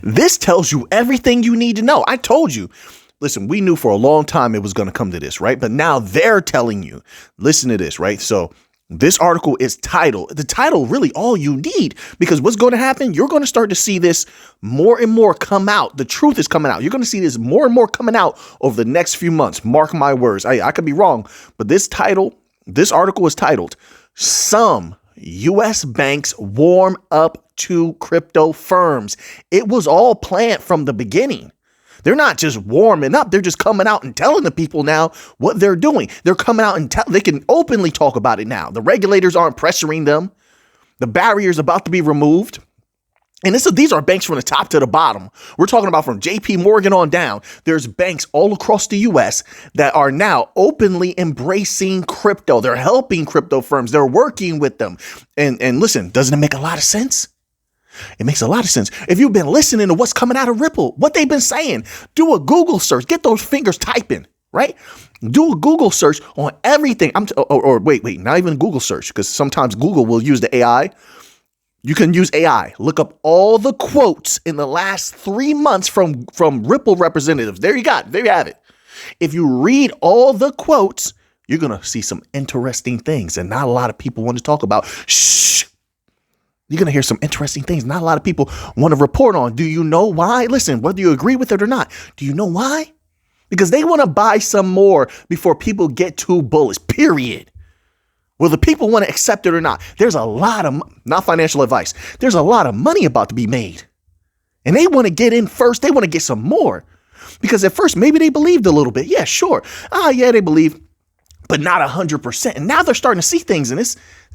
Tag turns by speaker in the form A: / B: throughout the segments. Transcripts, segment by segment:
A: This tells you everything you need to know. I told you. Listen, we knew for a long time it was going to come to this, right? But now they're telling you, listen to this, right? So this article is titled, the title really all you need, because what's going to happen? You're going to start to see this more and more come out. The truth is coming out. You're going to see this more and more coming out over the next few months. Mark my words. I could be wrong, but this article is titled, Some U.S. Banks Warm Up to Crypto Firms. It was all planned from the beginning. They're not just warming up. They're just coming out and telling the people now what they're doing. They're coming out and they can openly talk about it now. The regulators aren't pressuring them. The barrier is about to be removed. And these are banks from the top to the bottom. We're talking about from JP Morgan on down. There's banks all across the U.S. that are now openly embracing crypto. They're helping crypto firms. They're working with them. And listen, doesn't it make a lot of sense? It makes a lot of sense. If you've been listening to what's coming out of Ripple, what they've been saying, do a Google search. Get those fingers typing, right? Do a Google search on everything. Wait, not even Google search, because sometimes Google will use the AI. You can use AI. Look up all the quotes in the last 3 months from Ripple representatives. There you have it. If you read all the quotes, you're going to see some interesting things and not a lot of people want to talk about. Shh. You're going to hear some interesting things not a lot of people want to report on. Do you know why? Listen, whether you agree with it or not, do you know why? Because they want to buy some more before people get too bullish, period. Whether people want to accept it or not, there's a lot of, not financial advice, there's a lot of money about to be made. And they want to get in first. They want to get some more. Because at first, maybe they believed a little bit. Yeah, sure. Yeah, they believe, but not 100%. And now they're starting to see things and they're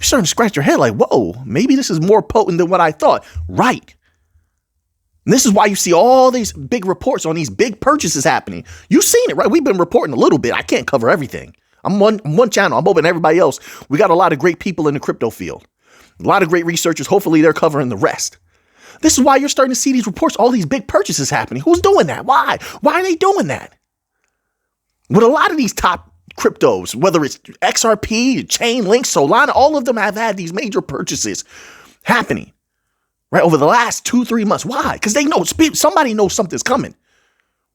A: starting to scratch their head like, whoa, maybe this is more potent than what I thought. Right. And this is why you see all these big reports on these big purchases happening. You've seen it, right? We've been reporting a little bit. I can't cover everything. I'm one channel. I'm open everybody else. We got a lot of great people in the crypto field, a lot of great researchers. Hopefully they're covering the rest. This is why you're starting to see these reports, all these big purchases happening. Who's doing that? Why? Why are they doing that? With a lot of these top cryptos, whether it's XRP, Chainlink, Solana, all of them have had these major purchases happening, right, over the last 2-3 months. Why? Because they know somebody knows something's coming.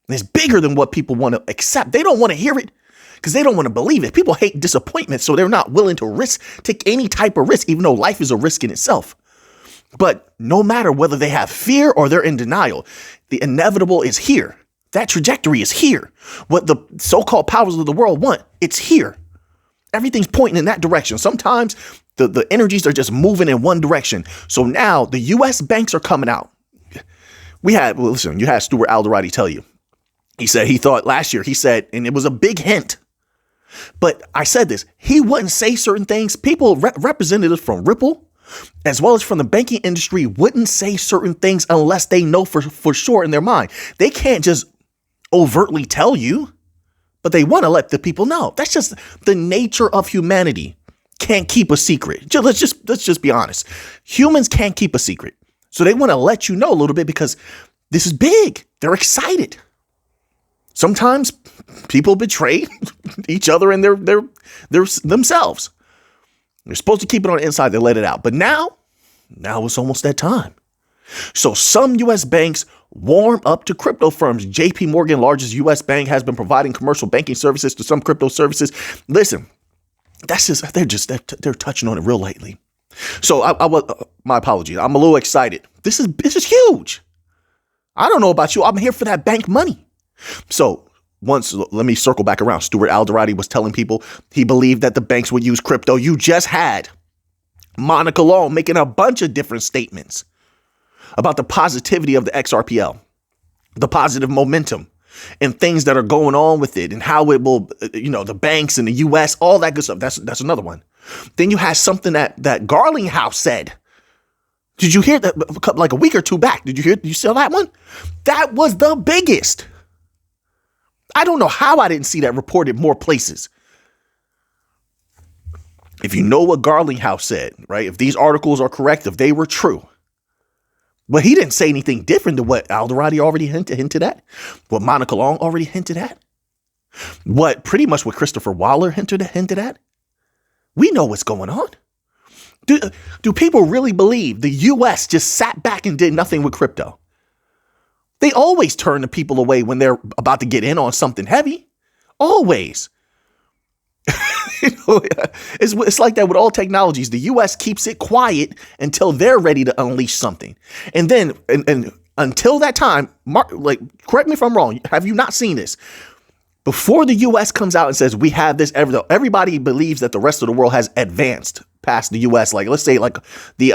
A: And it's bigger than what people want to accept. They don't want to hear it because they don't want to believe it. People hate disappointment, so they're not willing to take any type of risk, even though life is a risk in itself. But no matter whether they have fear or they're in denial, the inevitable is here. That trajectory is here. What the so-called powers of the world want, it's here. Everything's pointing in that direction. Sometimes the energies are just moving in one direction. So now the U.S. banks are coming out. You had Stuart Alderati tell you. He said he thought last year, and it was a big hint. But I said this, he wouldn't say certain things. People, representatives from Ripple, as well as from the banking industry, wouldn't say certain things unless they know for sure in their mind. They can't just overtly tell you, but they want to let the people know. That's just the nature of humanity. Can't keep a secret. Let's just be honest. Humans can't keep a secret. So they want to let you know a little bit because this is big. They're excited. Sometimes people betray each other and their themselves. They're supposed to keep it on the inside. They let it out. But now it's almost that time. So some U.S. banks warm up to crypto firms. JP Morgan, largest U.S. bank, has been providing commercial banking services to some crypto services. Listen, they're touching on it real lightly. So my apologies. I'm a little excited. This is huge. I don't know about you. I'm here for that bank money. So let me circle back around. Stuart Alderati was telling people he believed that the banks would use crypto. You just had Monica Long making a bunch of different statements about the positivity of the XRPL, the positive momentum and things that are going on with it and how it will, the banks in the U.S., all that good stuff. That's another one. Then you had something that Garlinghouse said. Did you hear that like a week or two back? Did you see that one? That was the biggest. I don't know how I didn't see that reported more places. If you know what Garlinghouse said, right? If these articles are correct, if they were true, but he didn't say anything different than what Alderati already hinted at, what Monica Long already hinted at, what Christopher Waller hinted at. We know what's going on. Do people really believe the U.S. just sat back and did nothing with crypto? They always turn the people away when they're about to get in on something heavy. Always. It's like that with all technologies. The U.S. keeps it quiet until they're ready to unleash something. And then and until that time, correct me if I'm wrong. Have you not seen this? Before the U.S. comes out and says we have this, everybody believes that the rest of the world has advanced past the U.S. Like, let's say like the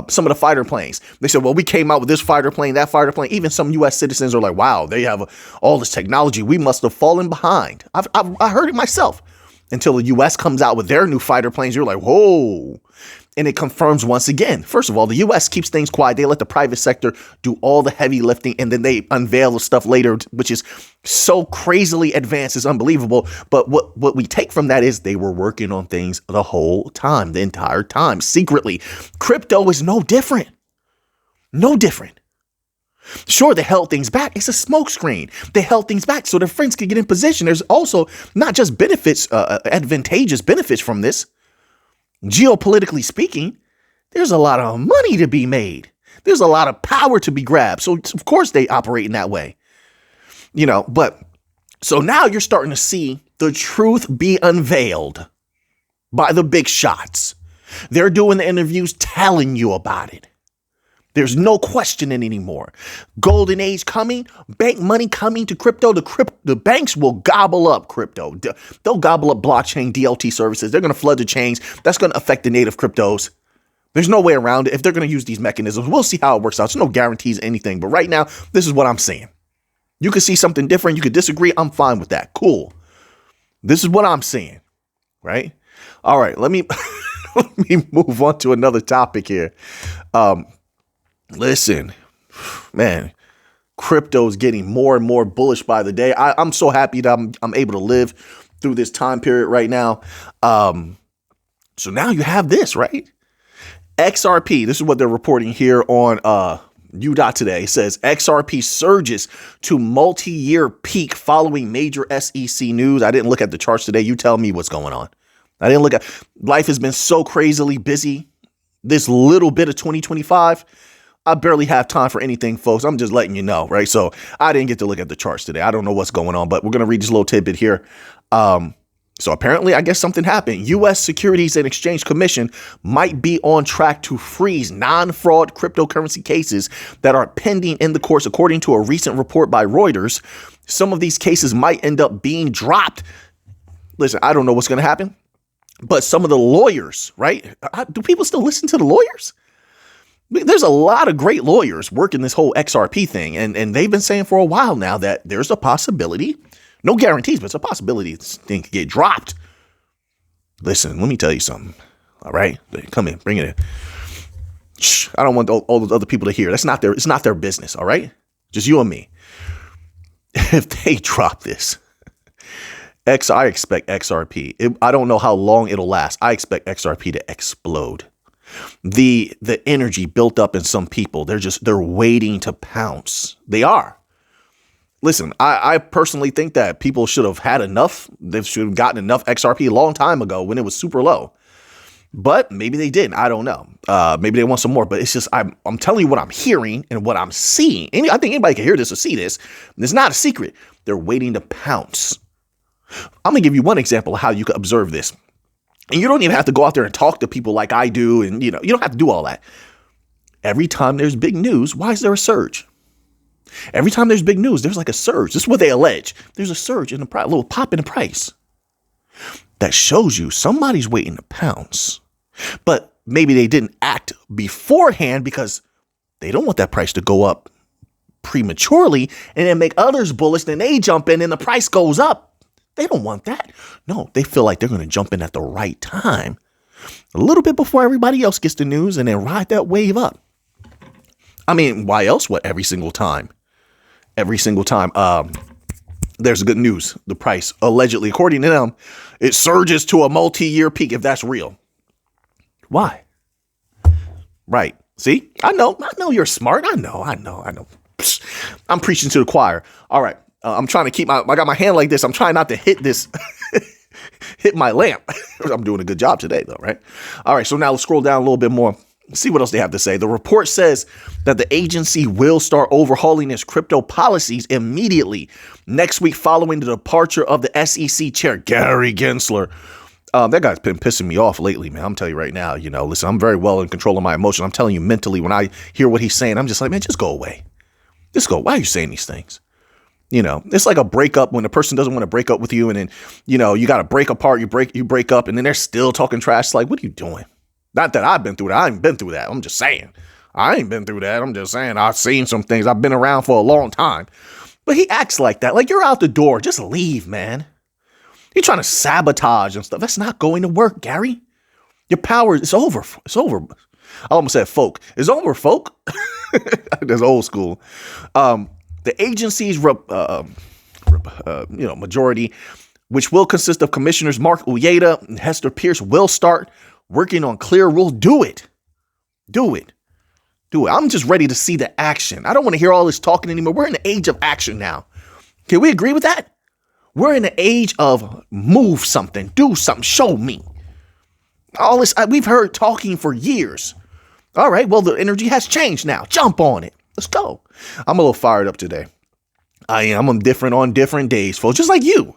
A: some of the fighter planes. They said, well, we came out with this fighter plane, that fighter plane. Even some U.S. citizens are like, wow, they have all this technology. We must have fallen behind. I heard it myself. Until the U.S. comes out with their new fighter planes, you're like, whoa. And it confirms once again, first of all, the U.S. keeps things quiet. They let the private sector do all the heavy lifting, and then they unveil the stuff later, which is so crazily advanced. It's unbelievable. But what we take from that is they were working on things the whole time, the entire time, secretly. Crypto is no different. No different. Sure, they held things back. It's a smokescreen. They held things back so their friends could get in position. There's also not just benefits, advantageous benefits from this. Geopolitically speaking, there's a lot of money to be made. There's a lot of power to be grabbed. So, of course, they operate in that way. But so now you're starting to see the truth be unveiled by the big shots. They're doing the interviews telling you about it. There's no questioning anymore. Golden age coming, bank money coming to crypto. The banks will gobble up crypto. They'll gobble up blockchain DLT services. They're going to flood the chains. That's going to affect the native cryptos. There's no way around it. If they're going to use these mechanisms, we'll see how it works out. There's no guarantees, anything. But right now, this is what I'm seeing. You could see something different. You could disagree. I'm fine with that. Cool. This is what I'm seeing. Right? All right. Let me move on to another topic here. Listen, man, crypto is getting more and more bullish by the day. I'm so happy that I'm able to live through this time period right now. So now you have this, right? XRP. This is what they're reporting here on U.Today. It says XRP surges to multi-year peak following major SEC news. I didn't look at the charts today. You tell me what's going on. I didn't look at. Life has been so crazily busy. This little bit of 2025. I barely have time for anything, folks. I'm just letting you know, right? So I didn't get to look at the charts today. I don't know what's going on, but we're going to read this little tidbit here. So apparently, I guess something happened. U.S. Securities and Exchange Commission might be on track to freeze non-fraud cryptocurrency cases that are pending in the courts, according to a recent report by Reuters. Some of these cases might end up being dropped. Listen, I don't know what's going to happen, but some of the lawyers, right? Do people still listen to the lawyers? There's a lot of great lawyers working this whole XRP thing, and they've been saying for a while now that there's a possibility, no guarantees, but it's a possibility this thing could get dropped. Listen, let me tell you something. All right, come in, bring it in. Shh, I don't want all those other people to hear. It's not their business. All right, just you and me. If they drop this, I expect XRP. I don't know how long it'll last. I expect XRP to explode. The energy built up in some people, they're waiting to pounce. They are. Listen, I personally think that people should have had enough. They should have gotten enough XRP a long time ago when it was super low. But maybe they didn't. I don't know. Maybe they want some more. But it's just I'm telling you what I'm hearing and what I'm seeing. I think anybody can hear this or see this. It's not a secret. They're waiting to pounce. I'm going to give you one example of how you can observe this. And you don't even have to go out there and talk to people like I do. And, you don't have to do all that. Every time there's big news, why is there a surge? Every time there's big news, there's like a surge. This is what they allege. There's a surge in the price, a little pop in the price. That shows you somebody's waiting to pounce. But maybe they didn't act beforehand because they don't want that price to go up prematurely and then make others bullish. Then they jump in and the price goes up. They don't want that. No, they feel like they're going to jump in at the right time, a little bit before everybody else gets the news, and then ride that wave up. I mean, why else? What? Every single time. There's good news. The price, allegedly, according to them, it surges to a multi-year peak, if that's real. Why? Right. See, I know you're smart. I know. Psst. I'm preaching to the choir. All right. I'm trying to I got my hand like this. I'm trying not to hit my lamp. I'm doing a good job today though, right? All right. So now let's scroll down a little bit more. See what else they have to say. The report says that the agency will start overhauling its crypto policies immediately next week following the departure of the SEC chair, Gary Gensler. That guy's been pissing me off lately, man. I'm telling you right now, listen, I'm very well in control of my emotions. I'm telling you mentally, when I hear what he's saying, I'm just like, man, just go away. Just go. Why are you saying these things? It's like a breakup when a person doesn't want to break up with you. And then, you got to break apart, you break up, and then they're still talking trash. It's like, what are you doing? Not that I've been through that. I ain't been through that. I'm just saying. I ain't been through that. I'm just saying I've seen some things. I've been around for a long time. But he acts like that. Like, you're out the door. Just leave, man. You're trying to sabotage and stuff. That's not going to work, Gary. Your power is over. It's over. I almost said folk. It's over, folk. That's old school. The agency's majority, which will consist of commissioners Mark Uyeda and Hester Pierce, will start working on clear rules. Do it. I'm just ready to see the action. I don't want to hear all this talking anymore. We're in the age of action now. Can we agree with that? We're in the age of move something, do something, show me. All this, we've heard talking for years. All right, well, the energy has changed now. Jump on it. Let's go. I'm a little fired up today. I am. I'm different on different days, folks, just like you.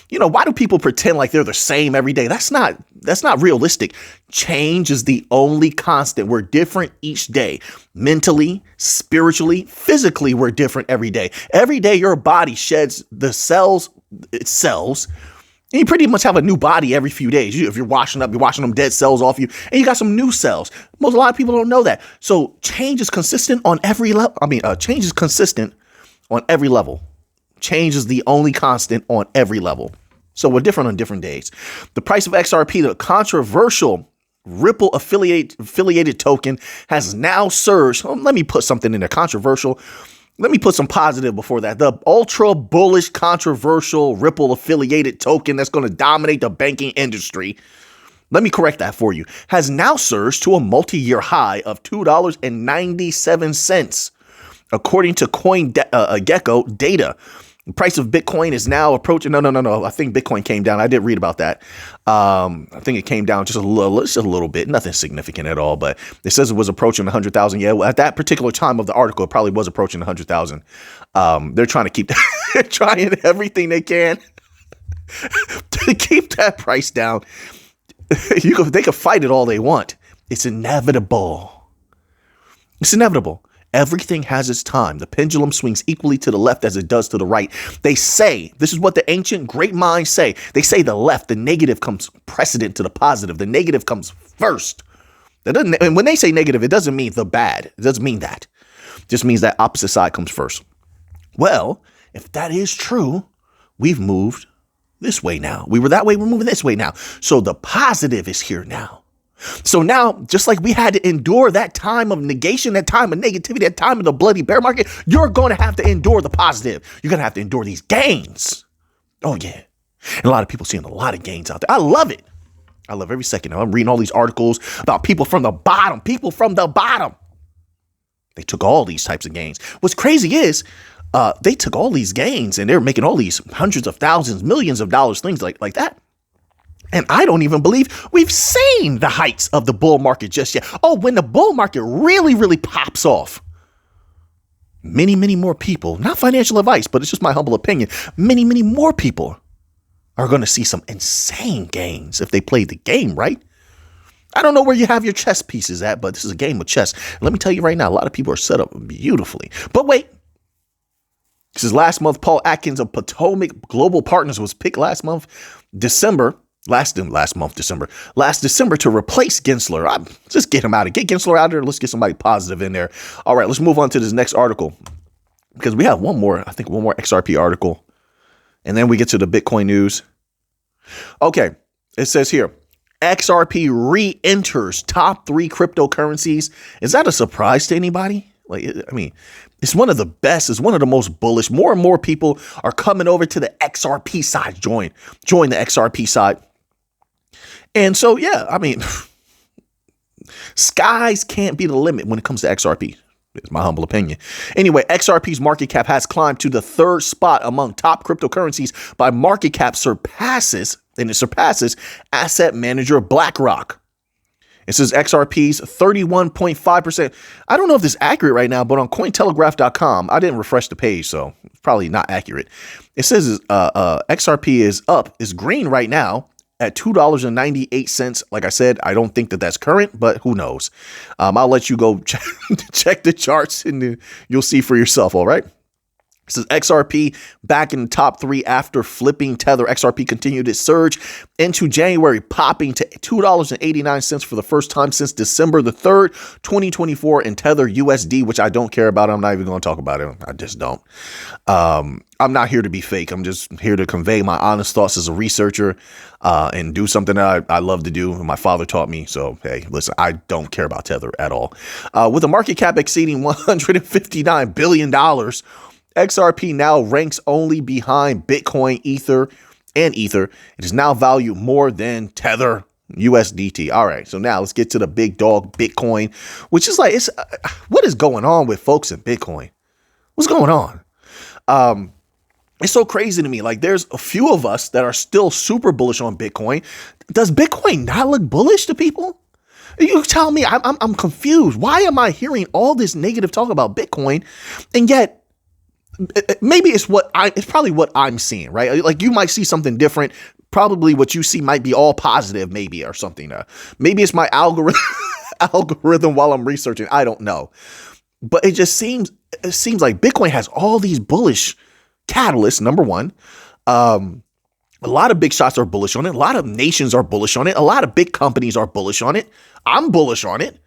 A: Why do people pretend like they're the same every day? That's not realistic. Change is the only constant. We're different each day. Mentally, spiritually, physically, we're different every day. Every day your body sheds the cells, it sells. And you pretty much have a new body every few days. If you're washing them dead cells off you, and you got some new cells. A lot of people don't know that. So change is consistent on every level. Change is consistent on every level. Change is the only constant on every level. So we're different on different days. The price of XRP, the controversial Ripple affiliated token, has now surged. Let me put something in there. Controversial. Let me put some positive before that. The ultra bullish, controversial Ripple affiliated token that's going to dominate the banking industry. Let me correct that for you. Has now surged to a multi-year high of $2.97, according to CoinGecko data. The price of Bitcoin is now approaching. No. I think Bitcoin came down. I did read about that. I think it came down just a little bit. Nothing significant at all. But it says it was approaching 100,000. Yeah, at that particular time of the article, it probably was approaching 100,000. They're trying to keep they're trying everything they can to keep that price down. They could fight it all they want. It's inevitable. It's inevitable. Everything has its time. The pendulum swings equally to the left as it does to the right. They say, this is what the ancient great minds say. They say the left, the negative comes precedent to the positive. The negative comes first. And when they say negative, it doesn't mean the bad. It doesn't mean that. It just means that opposite side comes first. Well, if that is true, we've moved this way now. We were that way. We're moving this way now. So the positive is here now. So now, just like we had to endure that time of negation, that time of negativity, that time of the bloody bear market, you're going to have to endure the positive. You're going to have to endure these gains. Oh, yeah. And a lot of people seeing a lot of gains out there. I love it. I love every second. I'm reading all these articles about people from the bottom. They took all these types of gains. What's crazy is they took all these gains and they're making all these hundreds of thousands, millions of dollars, things like that. And I don't even believe we've seen the heights of the bull market just yet. Oh, when the bull market really, really pops off, many, many more people, not financial advice, but it's just my humble opinion, many, many more people are going to see some insane gains if they play the game right. I don't know where you have your chess pieces at, but this is a game of chess. Let me tell you right now, a lot of people are set up beautifully. But wait. This is last month. Paul Atkins of Potomac Global Partners was picked last December to replace Gensler. Just get him out of Get Gensler out of there. Let's get somebody positive in there. All right, let's move on to this next article because we have one more XRP article. And then we get to the Bitcoin news. Okay, it says here, XRP re-enters top 3 cryptocurrencies. Is that a surprise to anybody? It's one of the best. It's one of the most bullish. More and more people are coming over to the XRP side. Join the XRP side. And so, skies can't be the limit when it comes to XRP. It's my humble opinion. Anyway, XRP's market cap has climbed to the 3rd spot among top cryptocurrencies by market cap surpasses asset manager BlackRock. It says XRP's 31.5%. I don't know if this is accurate right now, but on Cointelegraph.com, I didn't refresh the page, so it's probably not accurate. It says XRP is green right now at $2.98. Like I said, I don't think that that's current, but who knows? I'll let you go check the charts and you'll see for yourself. All right. It says XRP back in the top 3 after flipping Tether. XRP continued its surge into January, popping to $2.89 for the first time since December the 3rd, 2024 in Tether USD, which I don't care about. I'm not even going to talk about it. I just don't. I'm not here to be fake. I'm just here to convey my honest thoughts as a researcher and do something that I love to do. My father taught me. So, hey, listen, I don't care about Tether at all. With a market cap exceeding $159 billion, XRP now ranks only behind Bitcoin, Ether. It is now valued more than Tether USDT. All right, so now let's get to the big dog Bitcoin, which is like, what is going on with folks in Bitcoin? What's going on? It's so crazy to me. Like, there's a few of us that are still super bullish on Bitcoin. Does Bitcoin not look bullish to people? You tell me. I'm confused. Why am I hearing all this negative talk about Bitcoin, and yet maybe it's probably what I'm seeing, right? Like, you might see something different. Probably what you see might be all positive, maybe, or something. Maybe it's my algorithm while I'm researching. I don't know. But it seems like Bitcoin has all these bullish catalysts. Number one, a lot of big shots are bullish on it. A lot of nations are bullish on it. A lot of big companies are bullish on it. I'm bullish on it.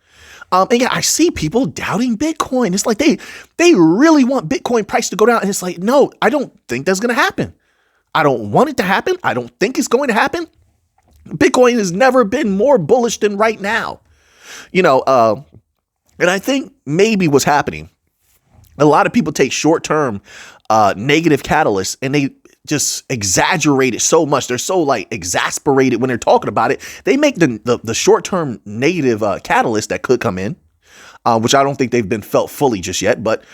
A: And yeah, I see people doubting Bitcoin. It's like they really want Bitcoin price to go down. And it's like, no, I don't think that's going to happen. I don't want it to happen. I don't think it's going to happen. Bitcoin has never been more bullish than right now. And I think maybe what's happening, a lot of people take short-term negative catalysts and they just exaggerate it so much. They're so exasperated when they're talking about it. They make the short-term negative catalyst that could come in, which I don't think they've been felt fully just yet, but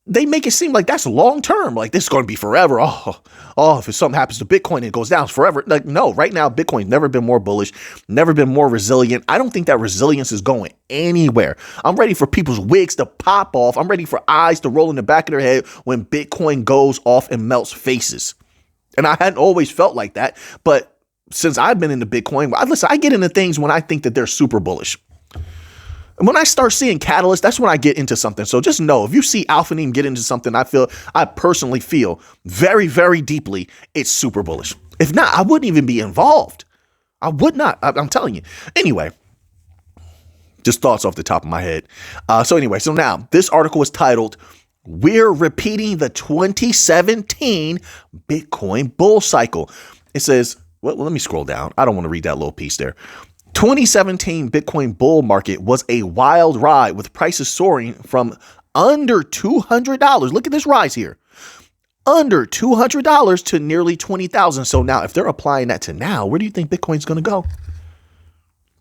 A: they make it seem like that's long-term. Like, this is going to be forever. If something happens to Bitcoin, it goes down forever. Like, no, right now, Bitcoin's never been more bullish, never been more resilient. I don't think that resilience is going anywhere. I'm ready for people's wigs to pop off. I'm ready for eyes to roll in the back of their head when Bitcoin goes off and melts faces. And I hadn't always felt like that. But since I've been into Bitcoin, I get into things when I think that they're super bullish. And when I start seeing catalysts, that's when I get into something. So just know, if you see Alphanim get into something, I personally feel very, very deeply it's super bullish. If not, I wouldn't even be involved. I would not. I'm telling you. Anyway, just thoughts off the top of my head. So now this article is titled, "We're Repeating the 2017 Bitcoin Bull Cycle." It says, well, let me scroll down. I don't want to read that little piece there. 2017 Bitcoin bull market was a wild ride with prices soaring from under $200. Look at this rise here. Under $200 to nearly $20,000. So now if they're applying that to now, where do you think Bitcoin's going to go?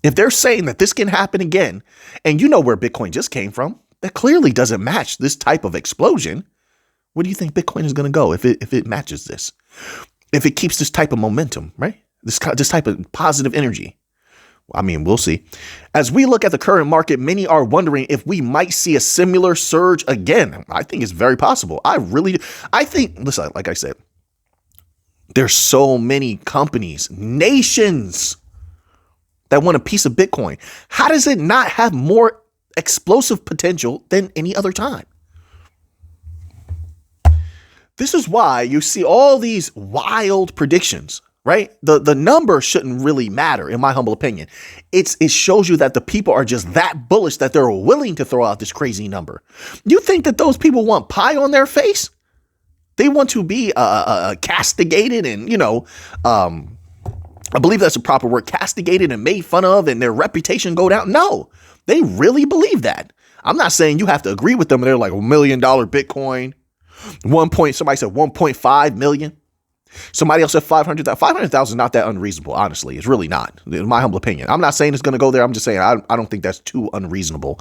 A: If they're saying that this can happen again, and you know where Bitcoin just came from, that clearly doesn't match this type of explosion. Where do you think Bitcoin is going to go if it matches this? If it keeps this type of momentum, right? This type of positive energy. I mean, we'll see. As we look at the current market, many are wondering if we might see a similar surge again. I think it's very possible. Listen, like I said, there's so many companies, nations that want a piece of Bitcoin. How does it not have more explosive potential than any other time? This is why you see all these wild predictions. Right? The number shouldn't really matter, in my humble opinion. It shows you that the people are just that bullish that they're willing to throw out this crazy number. You think that those people want pie on their face? They want to be castigated and, I believe that's a proper word, castigated and made fun of and their reputation go down. No, they really believe that. I'm not saying you have to agree with them. They're like $1 million Bitcoin, somebody said 1.5 million. Somebody else said 500,000. 500,000 is not that unreasonable, honestly. It's really not, in my humble opinion. I'm not saying it's going to go there. I'm just saying I don't think that's too unreasonable.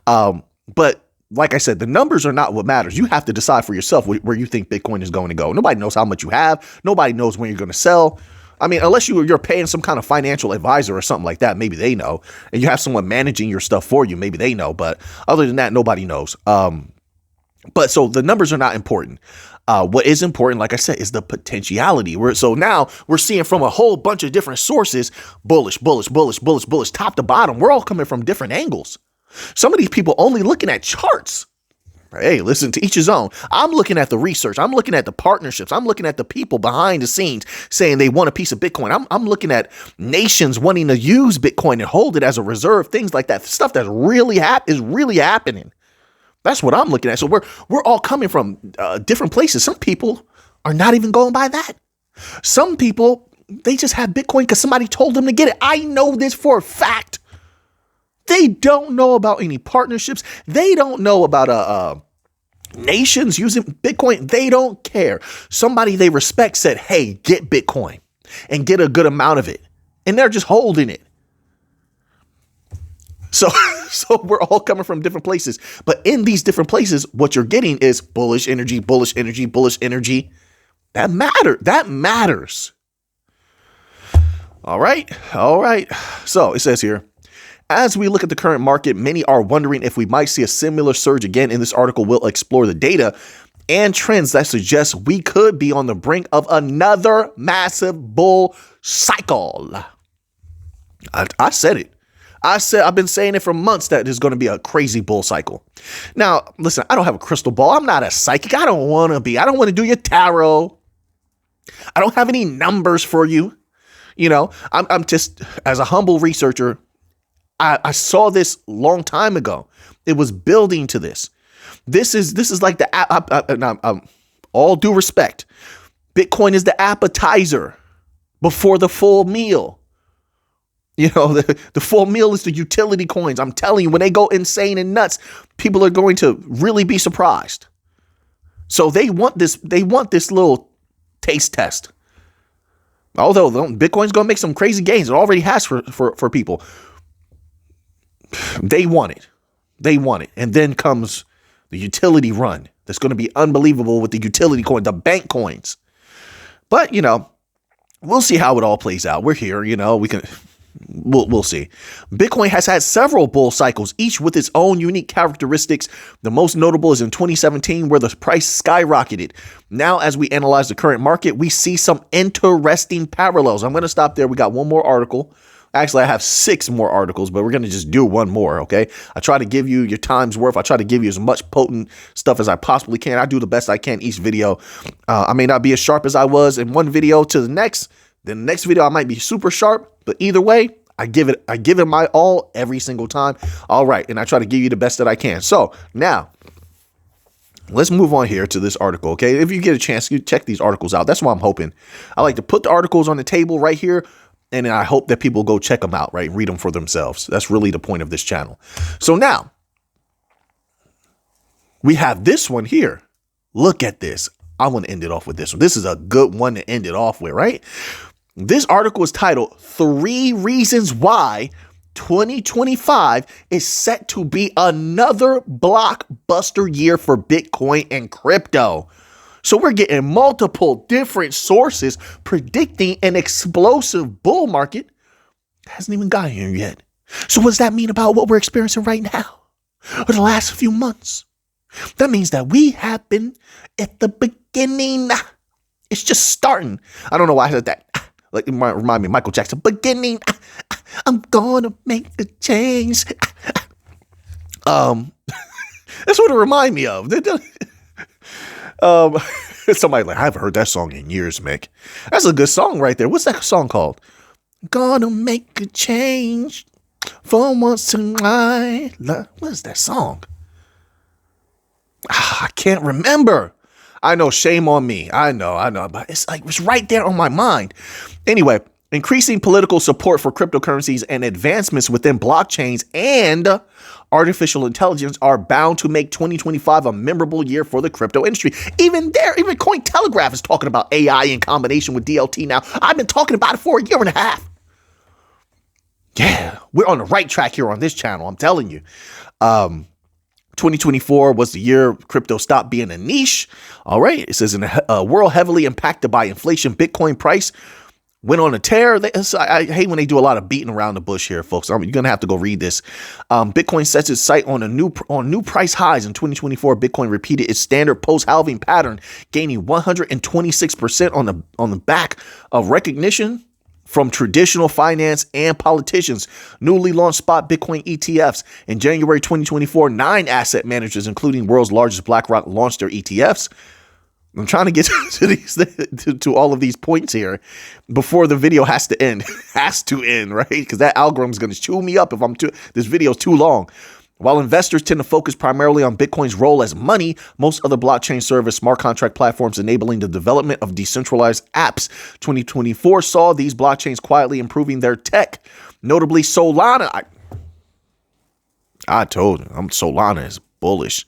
A: But like I said, the numbers are not what matters. You have to decide for yourself where you think Bitcoin is going to go. Nobody knows how much you have. Nobody knows when you're going to sell. I mean, unless you're paying some kind of financial advisor or something like that, maybe they know, and you have someone managing your stuff for you, maybe they know. But other than that, nobody knows. But so the numbers are not important. What is important, like I said, is the potentiality. So now we're seeing from a whole bunch of different sources, bullish, top to bottom. We're all coming from different angles. Some of these people only looking at charts. Hey, listen, to each his own. I'm looking at the research. I'm looking at the partnerships. I'm looking at the people behind the scenes saying they want a piece of Bitcoin. I'm looking at nations wanting to use Bitcoin and hold it as a reserve, things like that. Stuff that's really is really happening. That's what I'm looking at. So we're all coming from different places. Some people are not even going by that. Some people, they just have Bitcoin because somebody told them to get it. I know this for a fact. They don't know about any partnerships. They don't know about nations using Bitcoin. They don't care. Somebody they respect said, hey, get Bitcoin and get a good amount of it. And they're just holding it. So we're all coming from different places. But in these different places, what you're getting is bullish energy. That matters. All right. So it says here, as we look at the current market, many are wondering if we might see a similar surge again. In this article, we'll explore the data and trends that suggest we could be on the brink of another massive bull cycle. I said it. I've been saying it for months that there's going to be a crazy bull cycle. Now, listen, I don't have a crystal ball. I'm not a psychic. I don't want to be. I don't want to do your tarot. I don't have any numbers for you. You know, I'm just, as a humble researcher, I saw this long time ago. It was building to this. This is like all due respect. Bitcoin is the appetizer before the full meal. You know, the full meal is the utility coins. I'm telling you, when they go insane and nuts, people are going to really be surprised. So they want this little taste test. Although Bitcoin's going to make some crazy gains. It already has for people. They want it. And then comes the utility run. That's going to be unbelievable with the utility coin, the bank coins. But, you know, we'll see how it all plays out. We're here, you know, we'll see. Bitcoin has had several bull cycles, each with its own unique characteristics. The most notable is in 2017, where the price skyrocketed. Now, as we analyze the current market, we see some interesting parallels. I'm going to stop there. We got one more article. Actually, I have 6 more articles, but we're going to just do one more, okay? I try to give you your time's worth. I try to give you as much potent stuff as I possibly can. I do the best I can each video. I may not be as sharp as I was in one video to the next. Then the next video, I might be super sharp, but either way, I give it my all every single time. All right, and I try to give you the best that I can. So now, let's move on here to this article, okay? If you get a chance, you check these articles out. That's what I'm hoping. I like to put the articles on the table right here, and I hope that people go check them out, right? Read them for themselves. That's really the point of this channel. So now, we have this one here. Look at this. I want to end it off with this one. This is a good one to end it off with, right? This article is titled 3 Reasons Why 2025 is set to be another blockbuster year for Bitcoin and crypto. So we're getting multiple different sources predicting an explosive bull market. Hasn't even got here yet. So what does that mean about what we're experiencing right now or the last few months? That means that we have been at the beginning. It's just starting. I don't know why I said that. Like, it might remind me of Michael Jackson. Beginning. I'm gonna make a change. That's what it reminds me of. Somebody like, I haven't heard that song in years, Mick. That's a good song right there. What's that song called? Gonna make a change for once in my life. What is that song? I can't remember. I know, shame on me. I know, but it's right there on my mind. Anyway, increasing political support for cryptocurrencies and advancements within blockchains and artificial intelligence are bound to make 2025 a memorable year for the crypto industry. Even Cointelegraph is talking about AI in combination with DLT now. I've been talking about it for a year and a half. Yeah, we're on the right track here on this channel, I'm telling you. 2024 was the year crypto stopped being a niche. All right. It says in a world heavily impacted by inflation, Bitcoin price went on a tear. I hate when they do a lot of beating around the bush here, folks. You're going to have to go read this. Bitcoin sets its sight on new price highs in 2024. Bitcoin repeated its standard post-halving pattern, gaining 126% on the back of recognition from traditional finance and politicians. Newly launched spot Bitcoin ETFs. In January 2024, 9 asset managers, including world's largest BlackRock, launched their ETFs. I'm trying to get to all of these points here before the video has to end. Has to end, right? Because that algorithm is going to chew me up if this video is too long. While investors tend to focus primarily on Bitcoin's role as money, most other blockchain service smart contract platforms enabling the development of decentralized apps. 2024 saw these blockchains quietly improving their tech. Notably, Solana. I told you, Solana is bullish,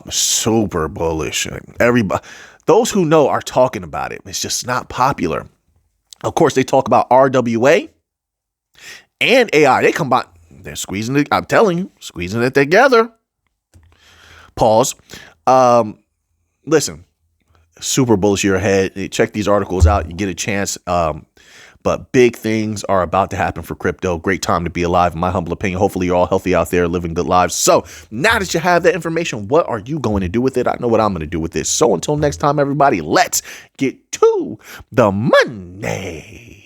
A: super bullish. Everybody, those who know are talking about it. It's just not popular. Of course, they talk about RWA and AI. They combine. They're squeezing it. I'm telling you, squeezing it together. Pause. Listen, super bullish year ahead. Check these articles out. You get a chance. But big things are about to happen for crypto. Great time to be alive, in my humble opinion. Hopefully you're all healthy out there, living good lives. So now that you have that information, what are you going to do with it? I know what I'm going to do with this. So until next time, everybody, let's get to the money.